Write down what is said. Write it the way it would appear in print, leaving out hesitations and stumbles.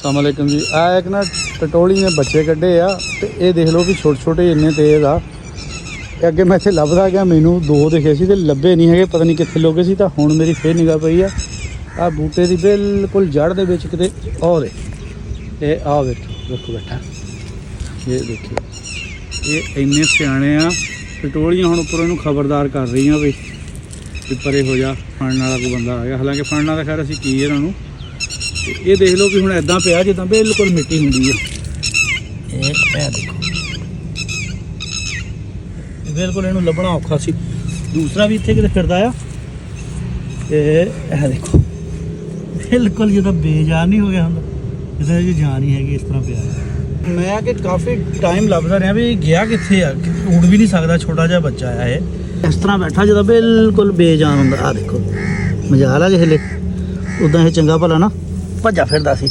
अस्सलाम वालेकुम जी। आ एक ना टटोली ने बच्चे कड्ढे आ ते ये देख लो भी छोटे छोटे इन्ने तेज़ आ। अगे मैं इत्थे लभदा गया, मैनू दो दिखे सी ते लभे नहीं है, पता नहीं कित्थे लुके सी। तां हुण मेरी फिर निगाह पई आ बूटे की बिल्कुल जड़ दे विच किते और ये आ देखो बैठा, ये देखियो ये इन्ने सियाणे आ। टटोलियां हुण उप्पर इहनूं खबरदार कर रही भी परे हो जा, फड़न वाला कोई बंदा आ गया। हालांकि फड़ना तो खैर असीं की इन्हां नूं। ये देख लो भी हुण इदां पिया जिद्दां बिल्कुल मिट्टी हुंदी है। ये देखो बिल्कुल इहनूं लभना औखा सी। दूसरा भी इत्थे किते फिरदा आ ते यह देखो बिल्कुल जिद्दां बेजान नहीं हो गया हुंदा, जिद्दां इहदी जान ही हैगी, इस तरह पिया। मैं कि काफ़ी टाइम लभदा रहा भी गया कित्थे आ, उड़ भी नहीं सकदा, छोटा जिहा बच्चा आ ये, इस तरह बैठा जिद्दां बिल्कुल बेजान हुंदा। आ देखो मजाल आ जिसले उदां ये चंगा भला ना भज्जा फिरदा सी।